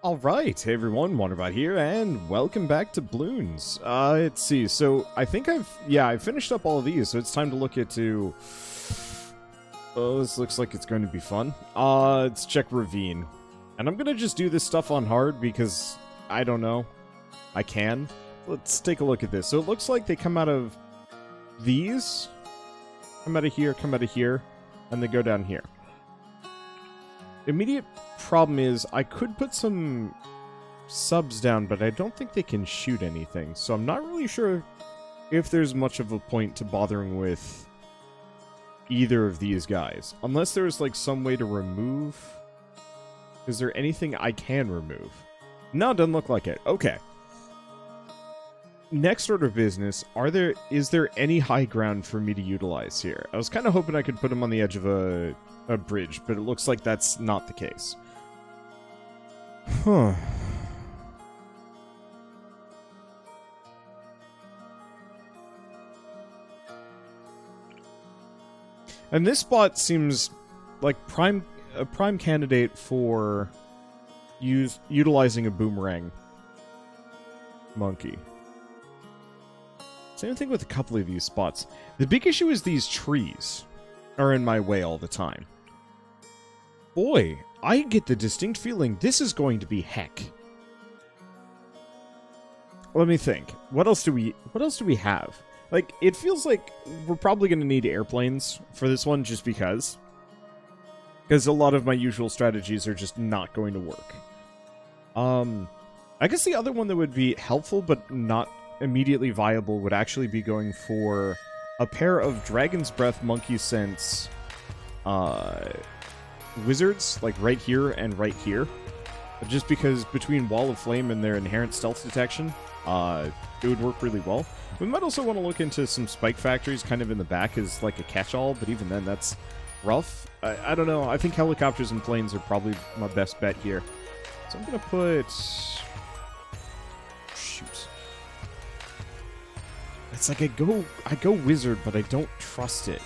Alright, hey everyone, Wanderbot here, and welcome back to Bloons. Let's see, so I think I finished up all of these, so it's time to look into... Oh, this looks like it's going to be fun. Let's check Ravine. And I'm gonna just do this stuff on hard because, I don't know, I can. Let's take a look at this. So it looks like they come out of these, come out of here, and they go down here. Immediate problem is I could put some subs down, but I don't think they can shoot anything. So I'm not really sure if there's much of a point to bothering with either of these guys. Unless there's like some way to remove. Is there anything I can remove? No, it doesn't look like it. Okay. Next order of business, is there any high ground for me to utilize here? I was kind of hoping I could put him on the edge of a bridge, but it looks like that's not the case. Huh. And this spot seems like a prime candidate for utilizing a boomerang monkey. Same thing with a couple of these spots. The big issue is these trees are in my way all the time. Boy, I get the distinct feeling this is going to be heck. Let me think. What else do we have? Like, it feels like we're probably going to need airplanes for this one just because. Because a lot of my usual strategies are just not going to work. I guess the other one that would be helpful but not immediately viable would actually be going for a pair of Dragon's Breath Monkey Sense wizards, like right here and right here. Just because between Wall of Flame and their inherent stealth detection, it would work really well. We might also want to look into some spike factories kind of in the back as like a catch-all, but even then that's rough. I don't know. I think helicopters and planes are probably my best bet here. So I'm going to put... Shoot. It's like I go wizard, but I don't trust it.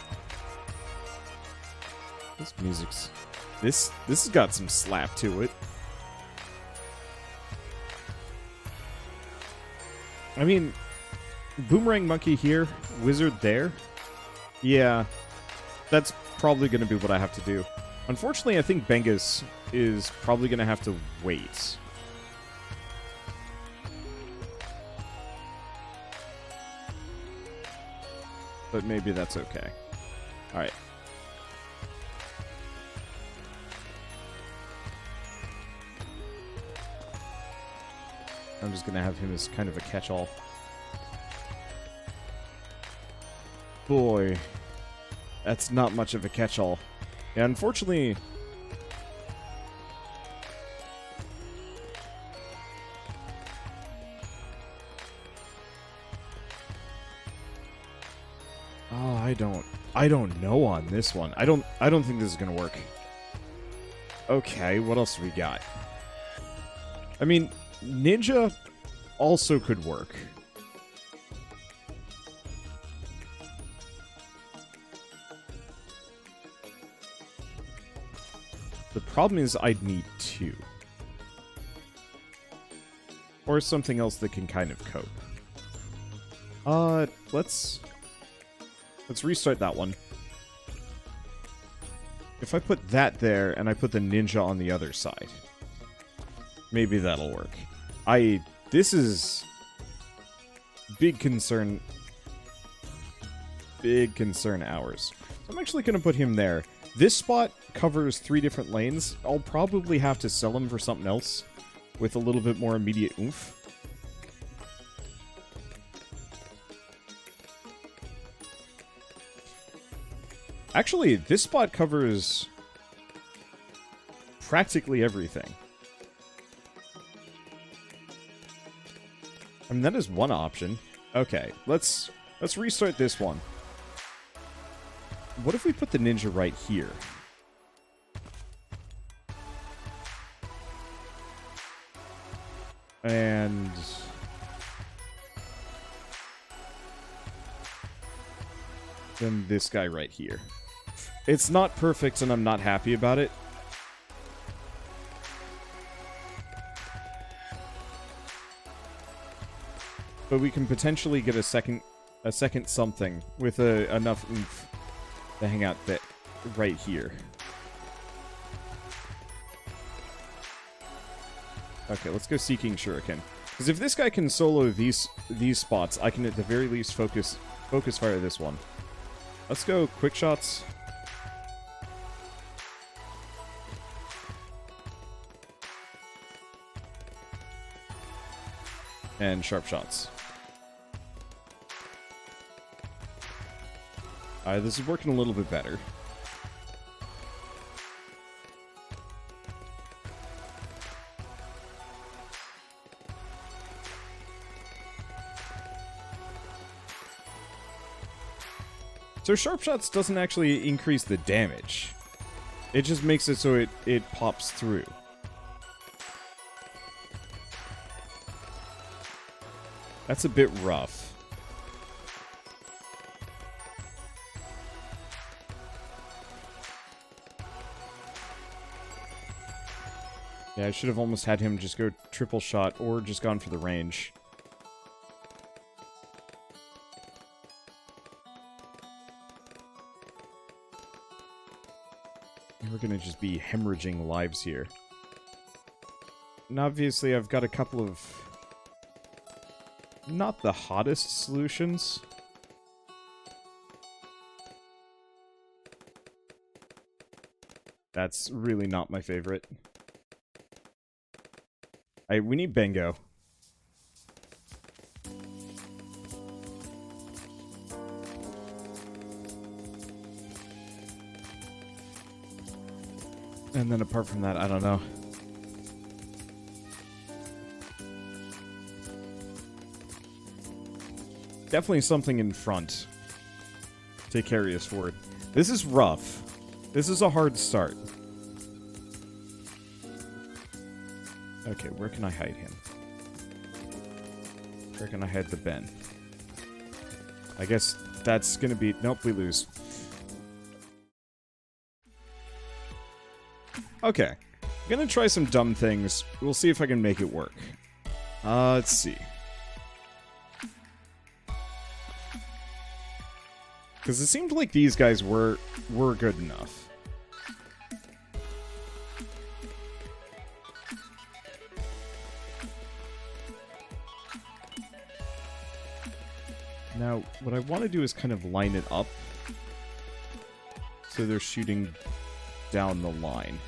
This music's... This has got some slap to it. I mean, boomerang monkey here, wizard there. Yeah, that's probably going to be what I have to do. Unfortunately, I think Bengus is probably going to have to wait. But maybe that's okay. Alright. I'm just going to have him as kind of a catch-all. Boy, that's not much of a catch-all. Yeah, unfortunately... Oh, I don't know on this one. I don't think this is going to work. Okay, what else do we got? I mean... Ninja also could work. The problem is I'd need two. Or something else that can kind of cope. Let's restart that one. If I put that there and I put the ninja on the other side, maybe that'll work. This is big concern hours. I'm actually going to put him there. This spot covers 3 different lanes. I'll probably have to sell him for something else with a little bit more immediate oomph. Actually, this spot covers practically everything. I mean, that is one option. Okay, let's restart this one. What if we put the ninja right here? And... then this guy right here. It's not perfect and I'm not happy about it. but we can potentially get a second something with enough oomph to hang out that right here. Okay, let's go Seeking Shuriken. Because if this guy can solo these spots, I can at the very least focus fire this one. Let's go quick shots. And sharp shots. This is working a little bit better. So sharp shots doesn't actually increase the damage. It just makes it so it pops through. That's a bit rough. Yeah, I should have almost had him just go triple shot or just gone for the range. We're gonna just be hemorrhaging lives here. And obviously I've got a couple of not the hottest solutions. That's really not my favorite. We need Bengo. And then apart from that, I don't know. Definitely something in front to carry us forward. This is rough. This is a hard start. Okay, where can I hide him? Where can I hide the Ben? I guess that's gonna be... Nope, we lose. Okay. I'm gonna try some dumb things. We'll see if I can make it work. Let's see. Because it seemed like these guys were good enough. Now, what I want to do is kind of line it up so they're shooting down the line.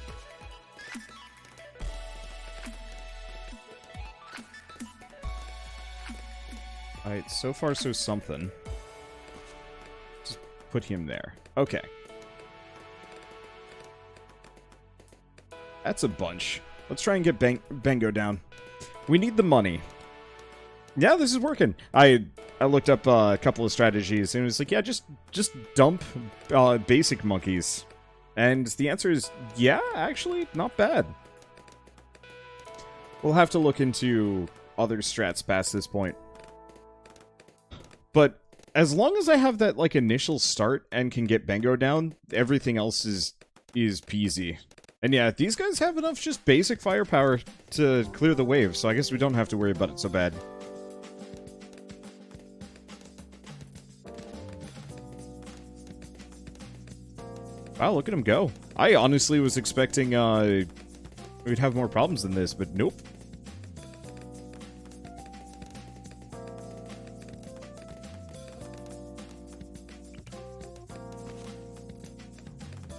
Alright, so far so something. Just put him there. Okay. That's a bunch. Let's try and get Bengo down. We need the money. Yeah, this is working. I looked up a couple of strategies, and it was like, yeah, just dump basic monkeys. And the answer is, yeah, actually, not bad. We'll have to look into other strats past this point. But as long as I have that, like, initial start and can get Bengo down, everything else is peasy. And yeah, these guys have enough just basic firepower to clear the wave, so I guess we don't have to worry about it so bad. Wow, look at him go. I honestly was expecting we'd have more problems than this, but nope.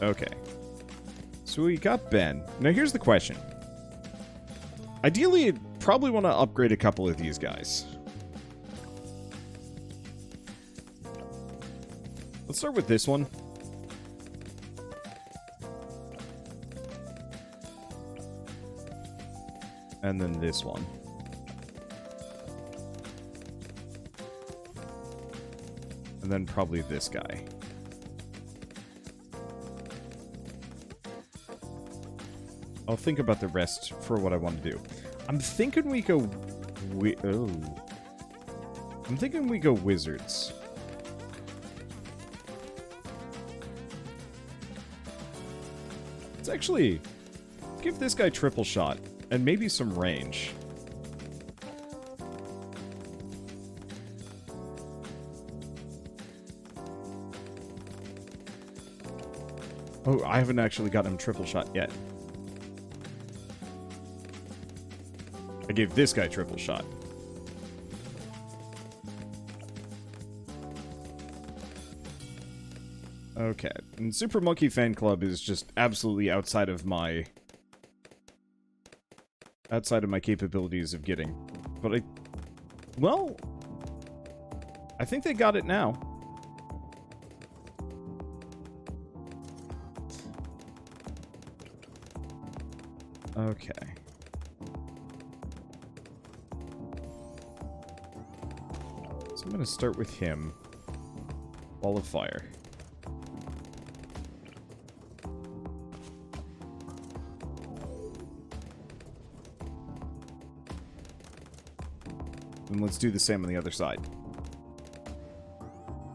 Okay. So we got Ben. Now here's the question. Ideally, I'd probably want to upgrade a couple of these guys. Let's start with this one. And then this one. And then probably this guy. I'll think about the rest for what I want to do. I'm thinking we go... I'm thinking we go wizards. Let's actually give this guy triple shot. And maybe some range. Oh, I haven't actually gotten him triple shot yet. I gave this guy triple shot. Okay, and Super Monkey Fan Club is just absolutely outside of my capabilities of getting. But I think they got it now. Okay. So I'm going to start with him. Ball of Fire. And let's do the same on the other side.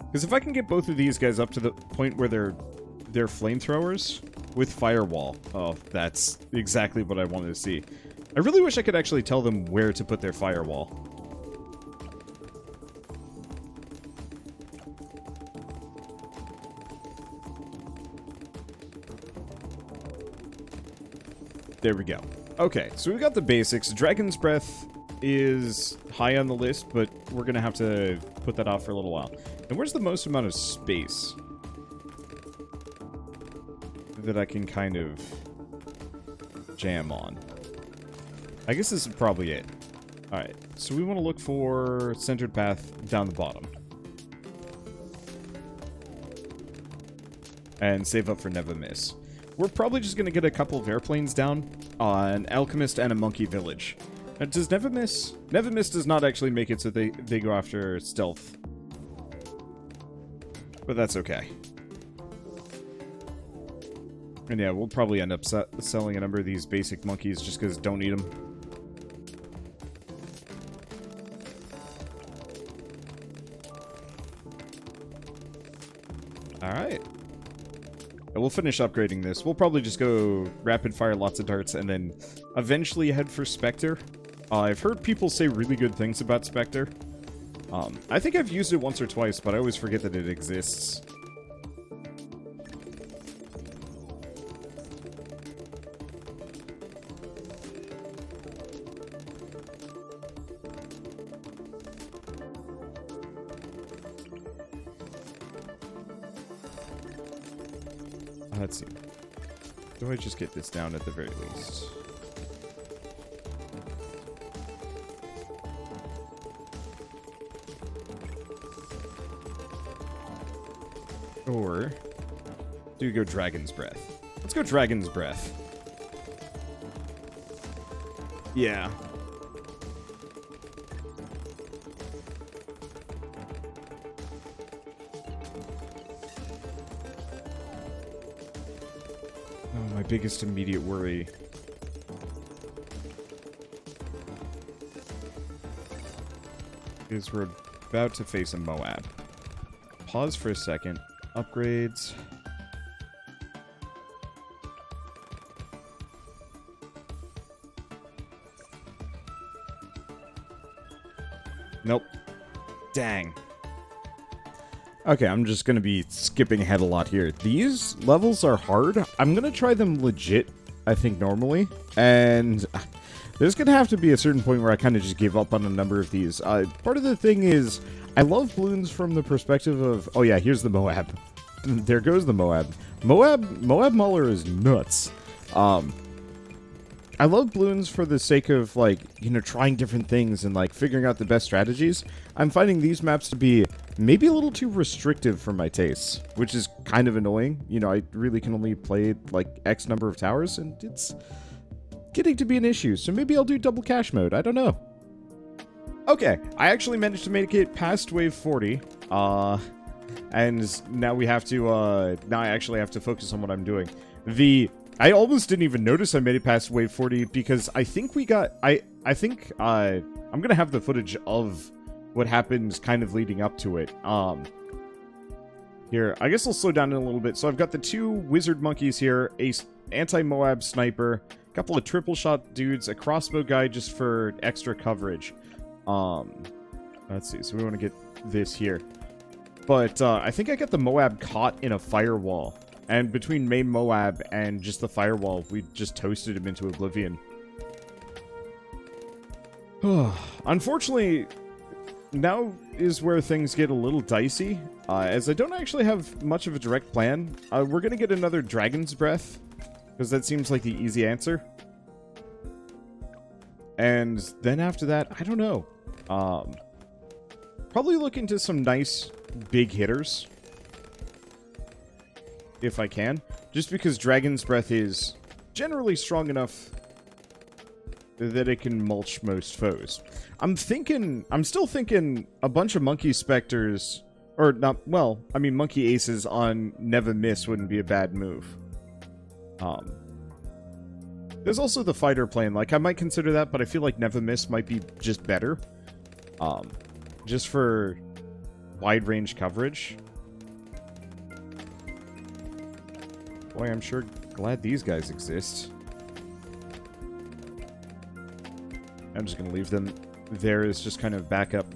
Because if I can get both of these guys up to the point where they're flamethrowers with Firewall, oh, that's exactly what I wanted to see. I really wish I could actually tell them where to put their Firewall. There we go. Okay, so we got the basics. Dragon's Breath is high on the list, but we're going to have to put that off for a little while. And where's the most amount of space that I can kind of jam on? I guess this is probably it. Alright, so we want to look for centered path down the bottom. And save up for Never Miss. We're probably just going to get a couple of airplanes down, an Alchemist and a Monkey Village. Does Never Miss? Never Miss does not actually make it so they go after stealth. But that's okay. And yeah, we'll probably end up selling a number of these basic monkeys just because don't need them. Alright. We'll finish upgrading this. We'll probably just go rapid fire lots of darts and then eventually head for Spectre. I've heard people say really good things about Spectre. I think I've used it once or twice, but I always forget that it exists. Let's see. Do I just get this down at the very least? Or do we go Dragon's Breath? Let's go Dragon's Breath. Yeah. Oh, my biggest immediate worry. Is we're about to face a Moab. Pause for a second. Upgrades. Nope. Dang. Okay, I'm just going to be skipping ahead a lot here. These levels are hard. I'm going to try them legit, I think, normally. And there's going to have to be a certain point where I kind of just give up on a number of these. Part of the thing is, I love Bloons from the perspective of... Oh yeah, here's the Moab. There goes the Moab. Moab Mauler is nuts. I love Bloons for the sake of, like, you know, trying different things and, like, figuring out the best strategies. I'm finding these maps to be maybe a little too restrictive for my tastes, which is kind of annoying. You know, I really can only play, like, X number of towers, and it's getting to be an issue. So maybe I'll do double cache mode. I don't know. Okay, I actually managed to make it past wave 40. And now we have to, now I actually have to focus on what I'm doing. I almost didn't even notice I made it past wave 40 because I think we got, I think, I'm gonna have the footage of what happens kind of leading up to it. Here, I guess I'll slow down a little bit. So I've got the two wizard monkeys here, a anti-Moab sniper, a couple of triple shot dudes, a crossbow guy just for extra coverage. Let's see, so we want to get this here. But, I think I got the Moab caught in a firewall. And between main Moab and just the firewall, we just toasted him into oblivion. Unfortunately, now is where things get a little dicey, as I don't actually have much of a direct plan. We're going to get another Dragon's Breath, because that seems like the easy answer. And then after that, I don't know. Probably look into some nice big hitters, if I can. Just because Dragon's Breath is generally strong enough that it can mulch most foes. I'm still thinking a bunch of Monkey Spectres, or not, well, I mean Monkey Aces on Never Miss wouldn't be a bad move. There's also the Fighter plane, like I might consider that, but I feel like Never Miss might be just better. Just for wide range coverage. Boy, I'm sure glad these guys exist. I'm just going to leave them there as just kind of backup.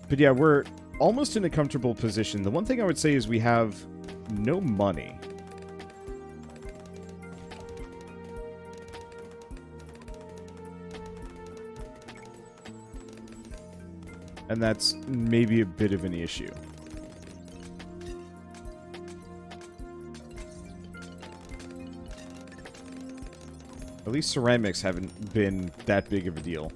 But yeah, we're almost in a comfortable position. The one thing I would say is we have no money. And that's maybe a bit of an issue. At least ceramics haven't been that big of a deal.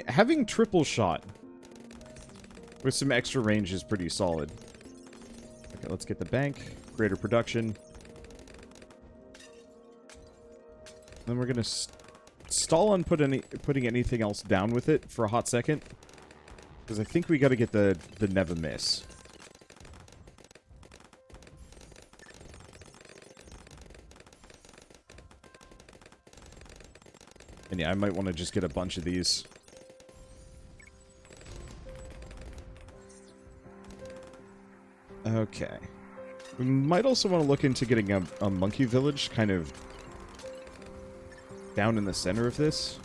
Having triple shot with some extra range is pretty solid. Okay, let's get the bank. Greater production. Then we're going to stall on putting anything else down with it for a hot second. Because I think we got to get the Never Miss. And yeah, I might want to just get a bunch of these. Okay. We might also want to look into getting a monkey village kind of down in the center of this.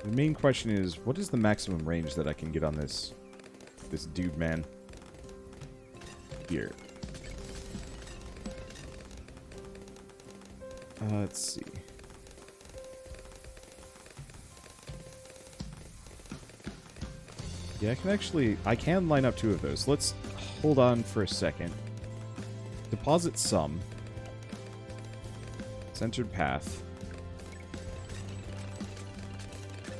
The main question is, what is the maximum range that I can get on this dude, man? Here. Let's see. Yeah, I can line up two of those. Let's hold on for a second. Deposit some. Centered path.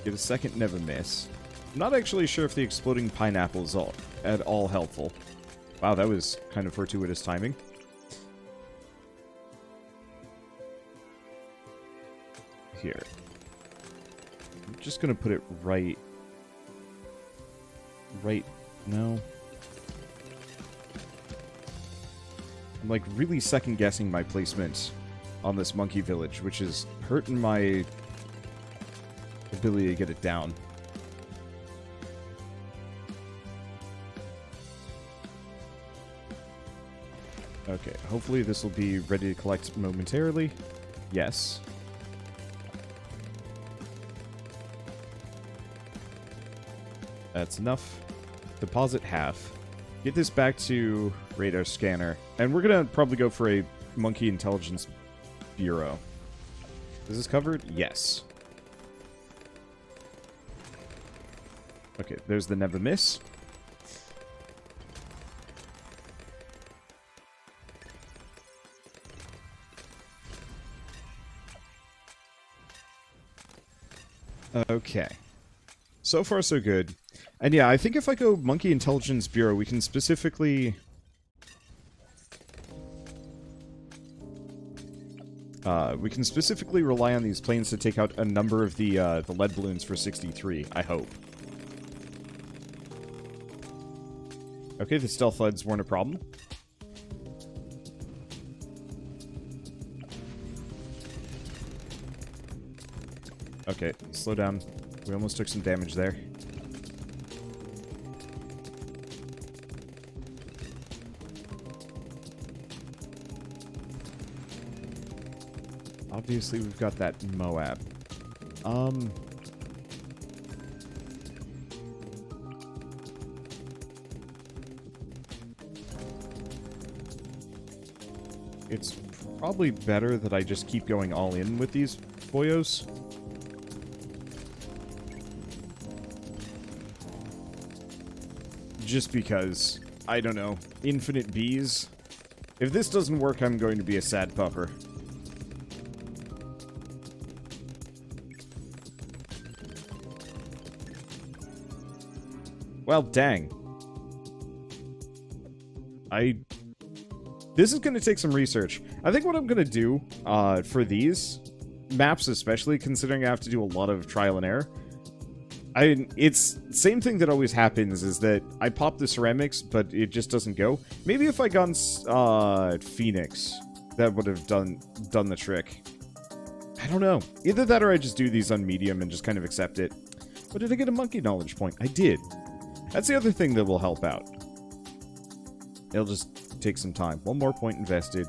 Get a second Never Miss. I'm not actually sure if the exploding pineapple is at all helpful. Wow, that was kind of fortuitous timing. Here. I'm just gonna put it right... no. I'm like really second guessing my placement on this monkey village, which is hurting my ability to get it down. Okay, hopefully this will be ready to collect momentarily. Yes. That's enough. Deposit half. Get this back to radar scanner. And we're going to probably go for a monkey intelligence bureau. Is this covered? Yes. Okay, there's the Never Miss. Okay. So far, so good. And yeah, I think if I go Monkey Intelligence Bureau, we can specifically... rely on these planes to take out a number of the lead balloons for 63, I hope. Okay, the stealth leads weren't a problem. Okay, Okay, slow down. We almost took some damage there. Obviously, we've got that Moab. It's probably better that I just keep going all in with these boyos. Just because, I don't know, infinite bees. If this doesn't work, I'm going to be a sad pupper. Well, dang. This is going to take some research. I think what I'm going to do for these maps, especially considering I have to do a lot of trial and error, it's same thing that always happens is that I pop the ceramics, but it just doesn't go. Maybe if I got Phoenix, that would have done the trick. I don't know. Either that or I just do these on medium and just kind of accept it. But did I get a monkey knowledge point? I did. That's the other thing that will help out. It'll just take some time. One more point invested.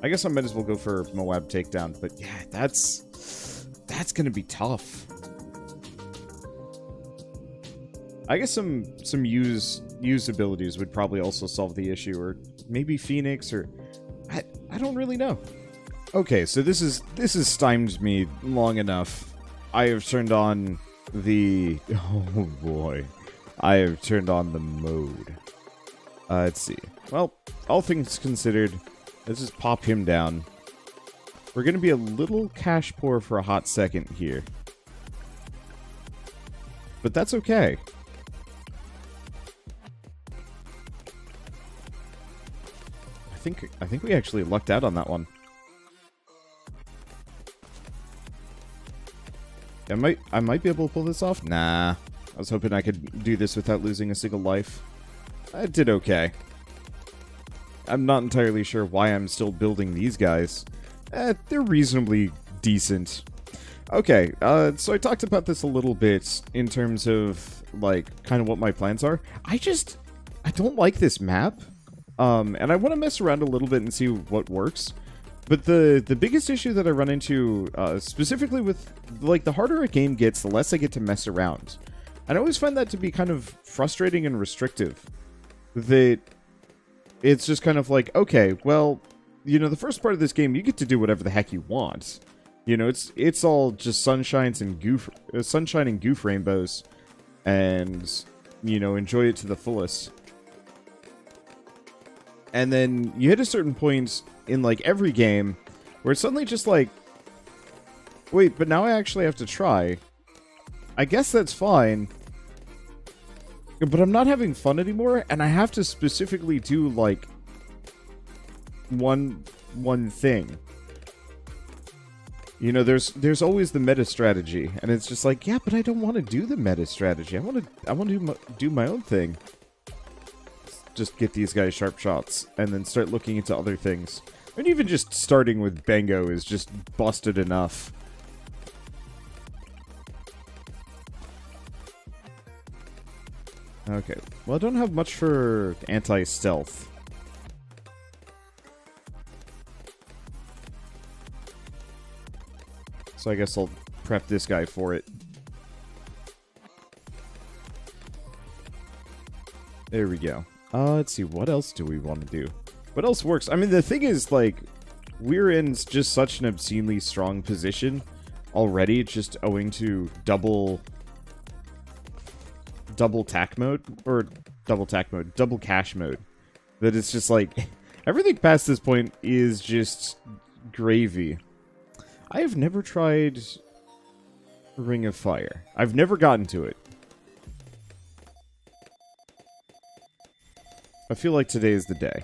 I guess I might as well go for Moab takedown, but yeah, that's gonna be tough. I guess some use abilities would probably also solve the issue, or maybe Phoenix, or I don't really know. Okay, so this has stymied me long enough. I have turned on the oh boy. I have turned on the mode. Let's see. Well, all things considered, let's just pop him down. We're going to be a little cash poor for a hot second here. But that's okay. I think we actually lucked out on that one. I might be able to pull this off. Nah. I was hoping I could do this without losing a single life. I did okay. I'm not entirely sure why I'm still building these guys. They're reasonably decent. Okay, so I talked about this a little bit in terms of, like, kind of what my plans are. I don't like this map. And I want to mess around a little bit and see what works. But the biggest issue that I run into, specifically with, like, the harder a game gets, the less I get to mess around. And I always find that to be kind of frustrating and restrictive. That it's just kind of like, okay, well, you know, the first part of this game, you get to do whatever the heck you want. You know, it's all just sunshine and goof rainbows, and, you know, enjoy it to the fullest. And then you hit a certain point in, like, every game where it's suddenly just like, wait, but now I actually have to try. I guess that's fine. But I'm not having fun anymore, and I have to specifically do, like, one thing. You know, there's always the meta strategy, and it's just like, yeah, but I don't want to do the meta strategy. I want to do my own thing. Just get these guys sharp shots, and then start looking into other things. And even just starting with Bango is just busted enough. Okay, well, I don't have much for anti-stealth. So I guess I'll prep this guy for it. There we go. Let's see, what else do we want to do? What else works? I mean, the thing is, like, we're in just such an obscenely strong position already, just owing to double tack mode, or double cash mode, that it's just like, everything past this point is just gravy. I have never tried Ring of Fire. I've never gotten to it. I feel like today is the day.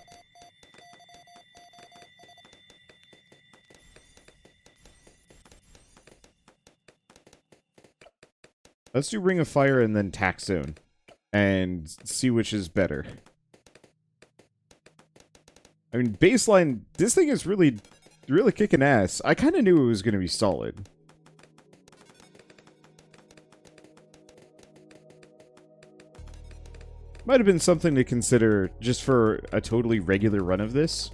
Let's do Ring of Fire and then Tax Zone. And see which is better. I mean, baseline, this thing is really kicking ass. I kind of knew it was going to be solid. Might have been something to consider just for a totally regular run of this.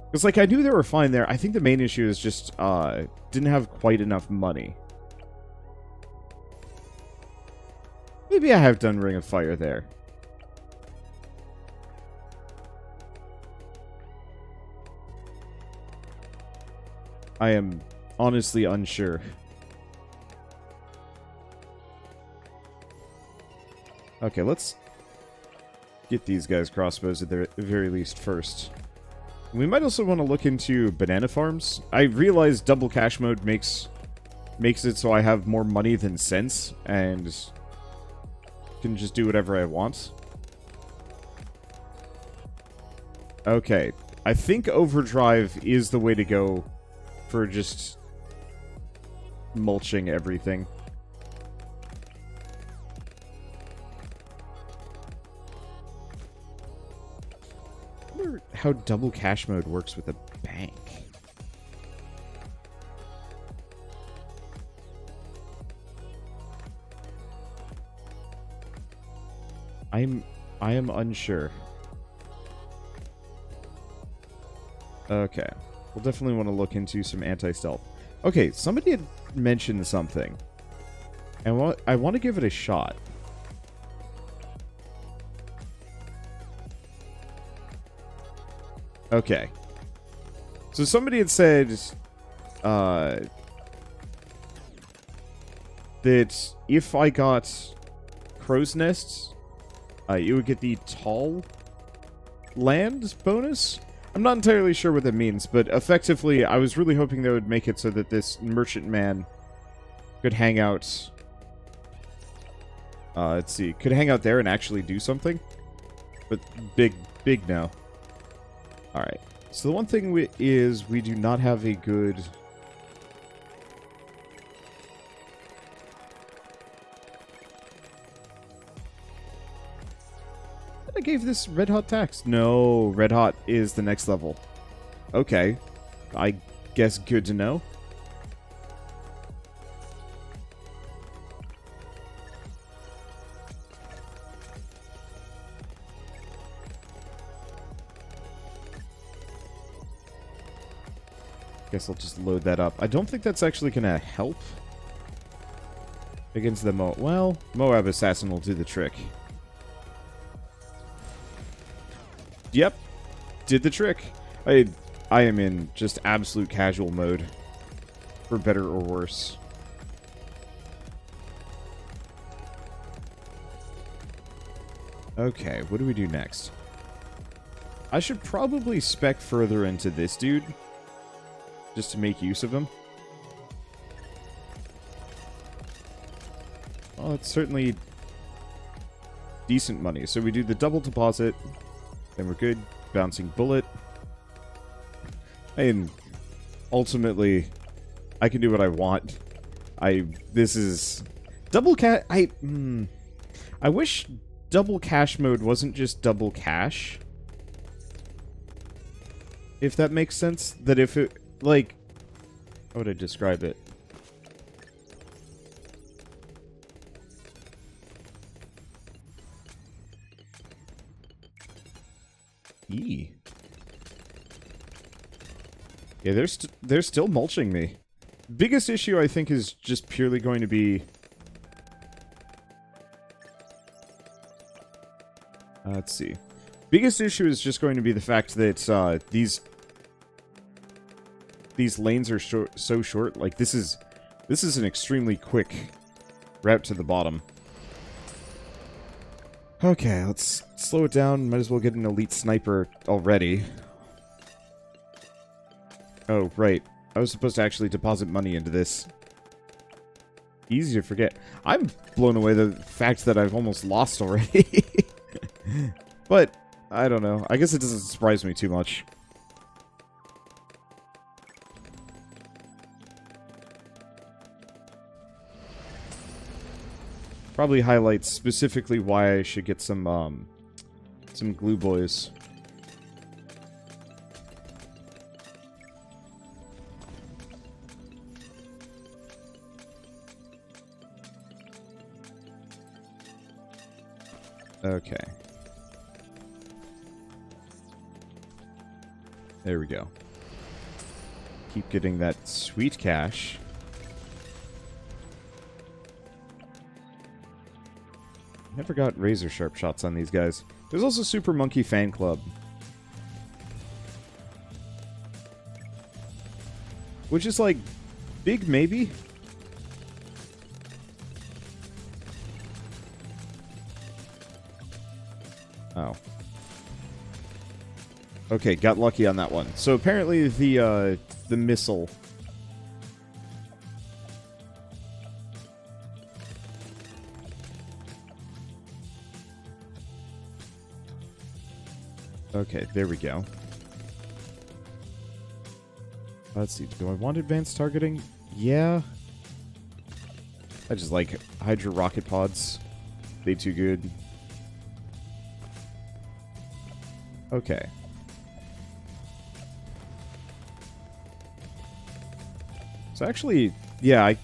Because, like, I knew they were fine there. I think the main issue is just, didn't have quite enough money. Maybe I have done Ring of Fire there. I am honestly unsure. Okay, let's get these guys crossbows at the very least first. We might also want to look into banana farms. I realize double cash mode makes it so I have more money than sense, and can just do whatever I want. Okay, I think overdrive is the way to go for just mulching everything. I wonder how double cash mode works with a bank. I am unsure. Okay. We'll definitely want to look into some anti-stealth. Okay, somebody had mentioned something. And I want to give it a shot. Okay. So somebody had said that if I got crow's nests, you would get the tall land bonus. I'm not entirely sure what that means, but effectively, I was really hoping they would make it so that this merchant man could hang out. Let's see, could hang out there and actually do something. But big no. Alright, so the one thing is we do not have a good... I gave this red hot tax. No, red hot is the next level. Okay, I guess good to know. Guess I'll just load that up. I don't think that's actually gonna help against the well, Moab Assassin will do the trick. Yep, did the trick. I am in just absolute casual mode, for better or worse. Okay, what do we do next? I should probably spec further into this dude, just to make use of him. Well, it's certainly decent money. So we do the double deposit, then we're good. Bouncing bullet. And ultimately, I can do what I want. This is double cash. I wish double cash mode wasn't just double cash. If that makes sense. That if it, like, how would I describe it? E. Yeah, they're still mulching me. Biggest issue, I think, is just purely going to be... let's see. Biggest issue is just going to be the fact that these lanes are so short. Like, this is an extremely quick route to the bottom. Okay, let's slow it down. Might as well get an elite sniper already. Oh, right. I was supposed to actually deposit money into this. Easy to forget. I'm blown away the fact that I've almost lost already. But, I don't know. I guess it doesn't surprise me too much. Probably highlights specifically why I should get some glue boys. Okay. There we go. Keep getting that sweet cash. Never got razor sharp shots on these guys. There's also Super Monkey Fan Club. Which is like, big maybe? Oh. Okay, got lucky on that one. So apparently the missile... Okay, there we go. Let's see, do I want advanced targeting? Yeah. I just like Hydra rocket pods. They too good. Okay. So actually, yeah,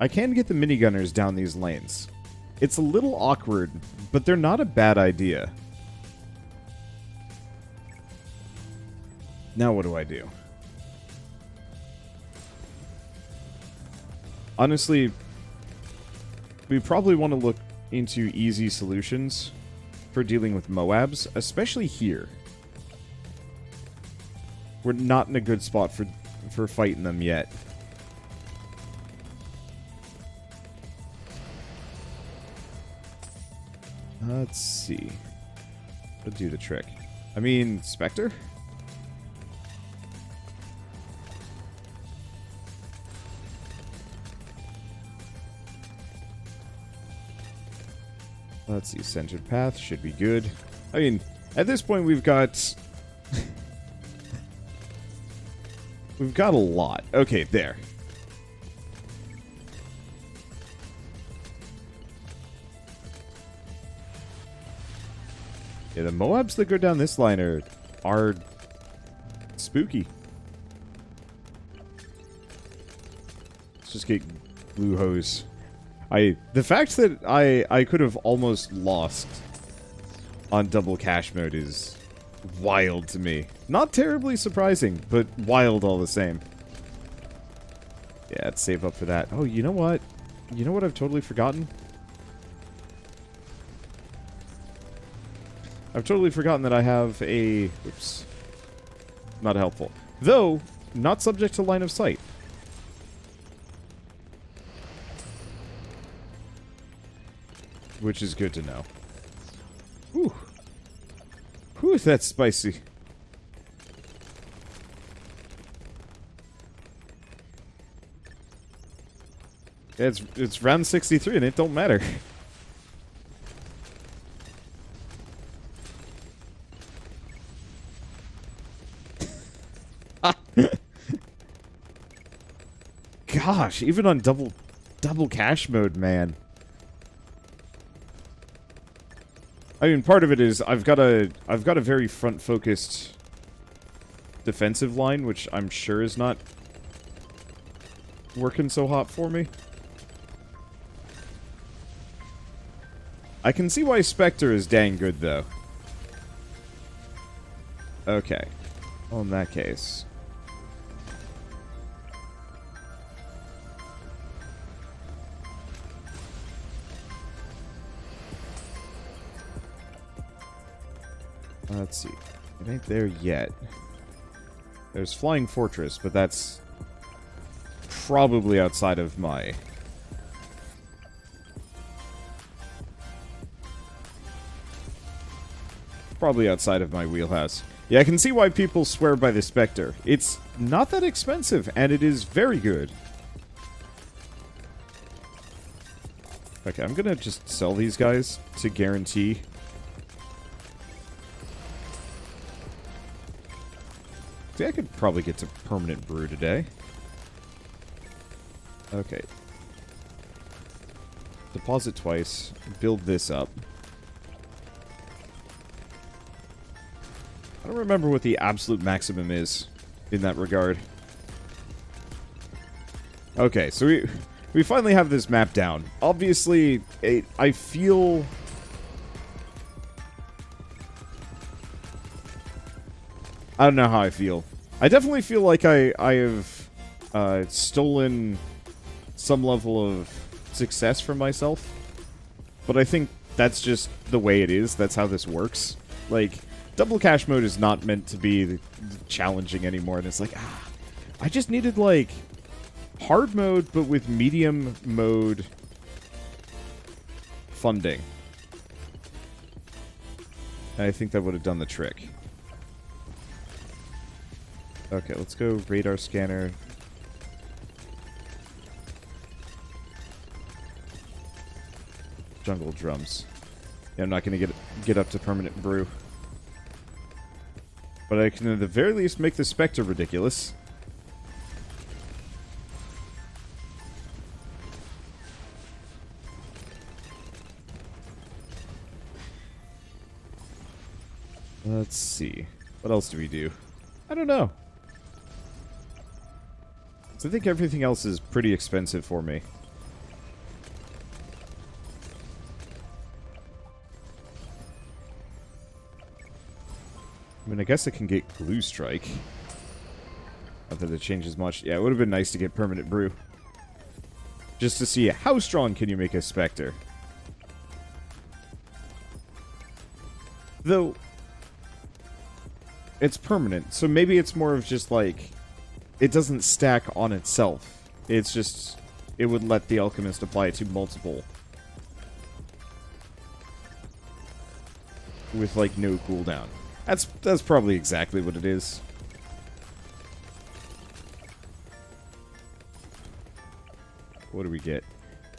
I can get the minigunners down these lanes. It's a little awkward, but they're not a bad idea. Now what do I do? Honestly, we probably want to look into easy solutions for dealing with Moabs, especially here. We're not in a good spot for fighting them yet. Let's see. That'll do the trick. I mean, Spectre? Let's see, centered path should be good. I mean, at this point we've got... we've got a lot. Okay, there. Yeah, the Moabs that go down this line are spooky. Let's just get blue hose. The fact that I could have almost lost on double cash mode is wild to me. Not terribly surprising, but wild all the same. Yeah, let's save up for that. Oh, you know what? You know what I've totally forgotten? I've totally forgotten that I have a... Oops. Not helpful. Though, not subject to line of sight. Which is good to know. Whew. Whew, that's spicy. Yeah, it's round 63 and it don't matter. Gosh, even on double cash mode, man. I mean, part of it is I've got a very front-focused defensive line, which I'm sure is not working so hot for me. I can see why Spectre is dang good, though. Okay. Well, in that case... Let's see. It ain't there yet. There's Flying Fortress, but that's probably outside of my... Probably outside of my wheelhouse. Yeah, I can see why people swear by the Spectre. It's not that expensive, and it is very good. Okay, I'm gonna just sell these guys to guarantee... See, I could probably get to permanent brew today. Okay. Deposit twice. Build this up. I don't remember what the absolute maximum is in that regard. Okay, so we finally have this map down. Obviously, I feel... I don't know how I feel. I definitely feel like I have stolen some level of success from myself. But I think that's just the way it is. That's how this works. Like, double cash mode is not meant to be challenging anymore. And it's like, I just needed, like, hard mode, but with medium mode funding. And I think that would have done the trick. Okay, let's go radar scanner. Jungle drums. Yeah, I'm not going to get up to permanent brew. But I can at the very least make the Spectre ridiculous. Let's see. What else do we do? I don't know. So I think everything else is pretty expensive for me. I mean, I guess I can get Glue Strike. Not that it changes much. Yeah, it would have been nice to get Permanent Brew. Just to see how strong can you make a Spectre. Though, it's permanent, so maybe it's more of just like... It doesn't stack on itself. It's just... It would let the Alchemist apply it to multiple. With, like, no cooldown. That's probably exactly what it is. What do we get?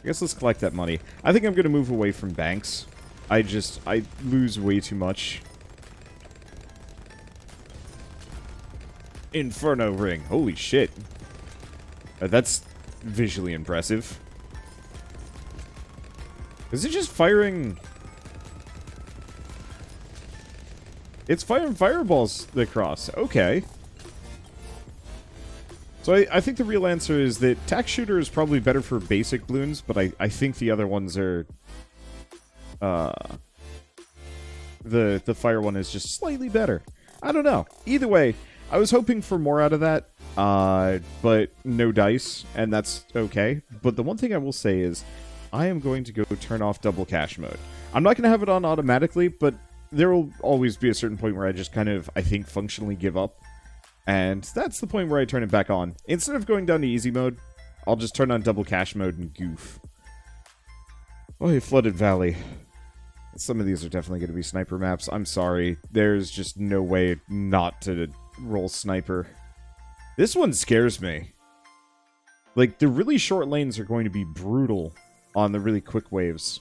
I guess let's collect that money. I think I'm going to move away from banks. I lose way too much. Inferno ring. Holy shit. That's visually impressive. Is it just firing... It's firing fireballs across. Okay. So I think the real answer is that Tack Shooter is probably better for basic Bloons, but I think the other ones are... The fire one is just slightly better. I don't know. Either way, I was hoping for more out of that, but no dice, and that's okay. But the one thing I will say is, I am going to go turn off double cash mode. I'm not going to have it on automatically, but there will always be a certain point where I just kind of, I think, functionally give up. And that's the point where I turn it back on. Instead of going down to easy mode, I'll just turn on double cash mode and goof. Oh, Flooded Valley. Some of these are definitely going to be sniper maps. I'm sorry. There's just no way not to roll sniper. This one scares me. Like, the really short lanes are going to be brutal on the really quick waves.